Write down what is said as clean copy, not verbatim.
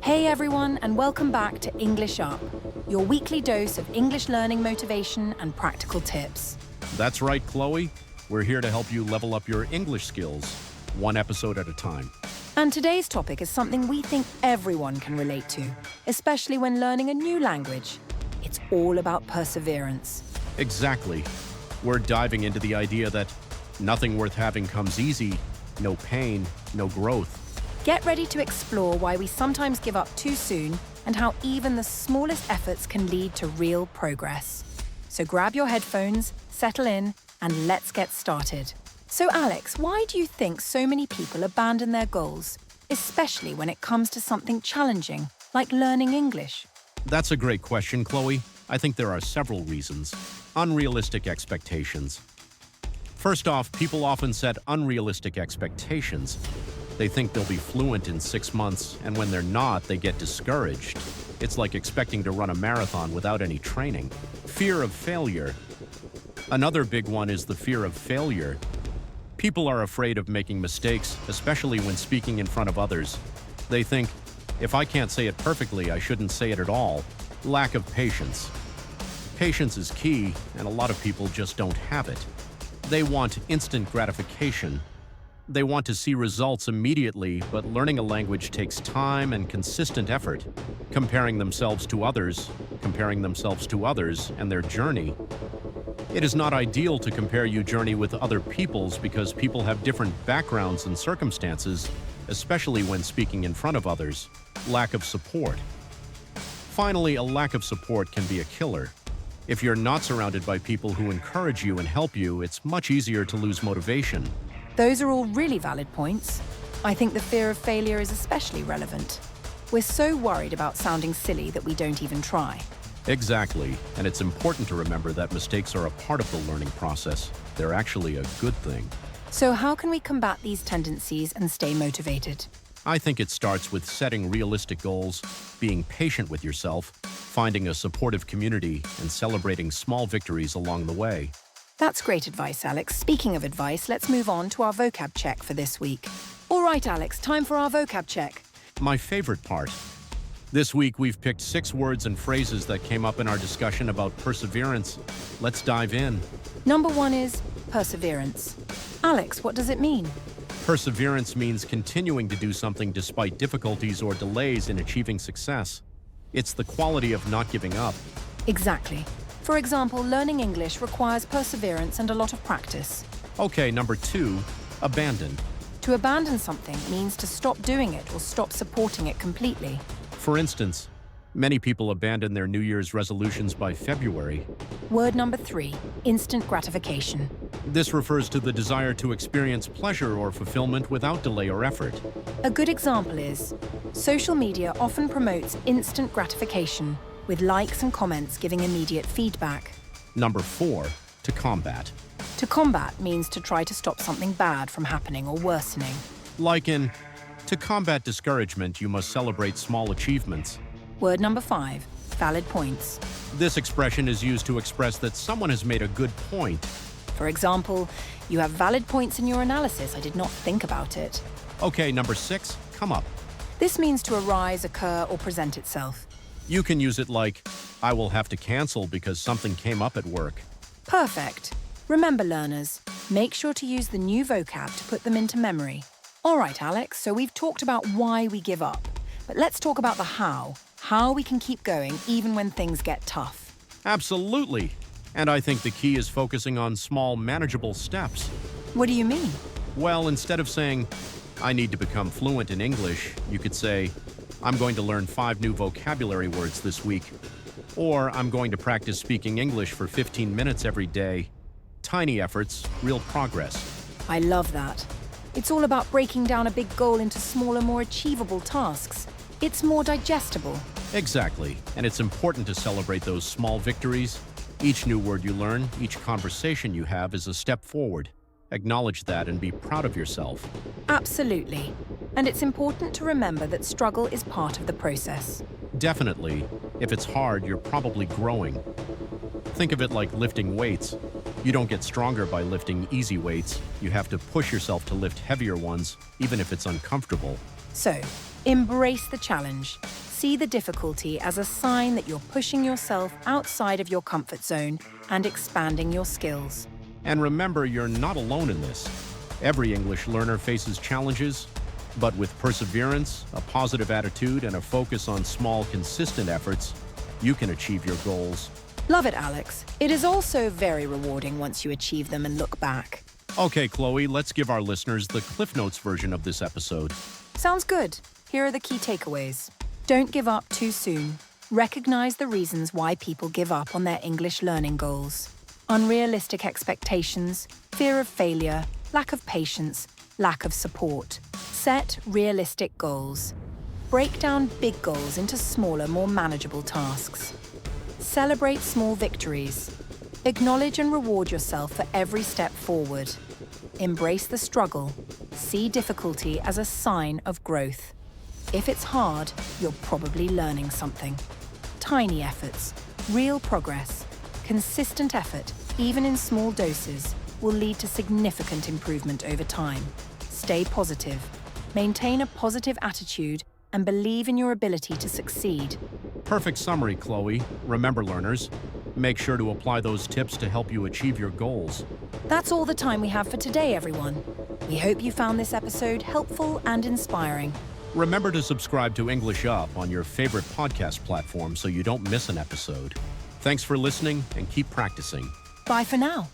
Hey everyone, and welcome back to English Up, your weekly dose of English learning motivation and practical tips. That's right, Chloe. We're here to help you level up your English skills, one episode at a time. And today's topic is something we think everyone can relate to, especially when learning a new language. It's all about perseverance. Exactly. We're diving into the idea that nothing worth having comes easy, no pain, no growth. Get ready to explore why we sometimes give up too soon and how even the smallest efforts can lead to real progress. So grab your headphones, settle in, and let's get started. So Alex, why do you think so many people abandon their goals, especially when it comes to something challenging, like learning English? That's a great question, Chloe. I think there are several reasons. Unrealistic expectations. First off, people often set unrealistic expectations. They think they'll be fluent in 6 months, and when they're not, they get discouraged. It's like expecting to run a marathon without any training. Fear of failure. Another big one is the fear of failure. People are afraid of making mistakes, especially when speaking in front of others. They think, if I can't say it perfectly, I shouldn't say it at all. Lack of patience. Patience is key, and a lot of people just don't have it. They want instant gratification. They want to see results immediately, but learning a language takes time and consistent effort. Comparing themselves to others and their journey. It is not ideal to compare your journey with other people's because people have different backgrounds and circumstances, especially when speaking in front of others. Lack of support. Finally, a lack of support can be a killer. If you're not surrounded by people who encourage you and help you, it's much easier to lose motivation. Those are all really valid points. I think the fear of failure is especially relevant. We're so worried about sounding silly that we don't even try. Exactly, and it's important to remember that mistakes are a part of the learning process. They're actually a good thing. So how can we combat these tendencies and stay motivated? I think it starts with setting realistic goals, being patient with yourself, finding a supportive community, and celebrating small victories along the way. That's great advice, Alex. Speaking of advice, let's move on to our vocab check for this week. All right, Alex, time for our vocab check. My favorite part. This week, we've picked 6 words and phrases that came up in our discussion about perseverance. Let's dive in. Number 1 is perseverance. Alex, what does it mean? Perseverance means continuing to do something despite difficulties or delays in achieving success. It's the quality of not giving up. Exactly. For example, learning English requires perseverance and a lot of practice. Okay, number 2, abandon. To abandon something means to stop doing it or stop supporting it completely. For instance, many people abandon their New Year's resolutions by February. Word number 3, instant gratification. This refers to the desire to experience pleasure or fulfillment without delay or effort. A good example is, social media often promotes instant gratification, with likes and comments giving immediate feedback. Number 4, to combat. To combat means to try to stop something bad from happening or worsening. Like in, to combat discouragement, you must celebrate small achievements. Word number 5, valid points. This expression is used to express that someone has made a good point. For example, you have valid points in your analysis. I did not think about it. Okay, number 6, come up. This means to arise, occur, or present itself. You can use it like, I will have to cancel because something came up at work. Perfect. Remember, learners, make sure to use the new vocab to put them into memory. All right, Alex, so we've talked about why we give up. But let's talk about the how we can keep going even when things get tough. Absolutely. And I think the key is focusing on small, manageable steps. What do you mean? Well, instead of saying, I need to become fluent in English, you could say, I'm going to learn 5 new vocabulary words this week. Or I'm going to practice speaking English for 15 minutes every day. Tiny efforts, real progress. I love that. It's all about breaking down a big goal into smaller, more achievable tasks. It's more digestible. Exactly. And it's important to celebrate those small victories. Each new word you learn, each conversation you have is a step forward. Acknowledge that and be proud of yourself. Absolutely. And it's important to remember that struggle is part of the process. Definitely. If it's hard, you're probably growing. Think of it like lifting weights. You don't get stronger by lifting easy weights. You have to push yourself to lift heavier ones, even if it's uncomfortable. So, Embrace the challenge. See the difficulty as a sign that you're pushing yourself outside of your comfort zone and expanding your skills. And remember, you're not alone in this. Every English learner faces challenges, but with perseverance, a positive attitude, and a focus on small, consistent efforts, you can achieve your goals. Love it, Alex. It is also very rewarding once you achieve them and look back. Okay, Chloe, let's give our listeners the Cliff Notes version of this episode. Sounds good. Here are the key takeaways. Don't give up too soon. Recognize the reasons why people give up on their English learning goals. Unrealistic expectations, fear of failure, lack of patience, lack of support. Set realistic goals. Break down big goals into smaller, more manageable tasks. Celebrate small victories. Acknowledge and reward yourself for every step forward. Embrace the struggle. See difficulty as a sign of growth. If it's hard, you're probably learning something. Tiny efforts, real progress, consistent effort, even in small doses, will lead to significant improvement over time. Stay positive. Maintain a positive attitude and believe in your ability to succeed. Perfect summary, Chloe. Remember, learners, make sure to apply those tips to help you achieve your goals. That's all the time we have for today, everyone. We hope you found this episode helpful and inspiring. Remember to subscribe to English Up on your favorite podcast platform so you don't miss an episode. Thanks for listening and keep practicing. Bye for now.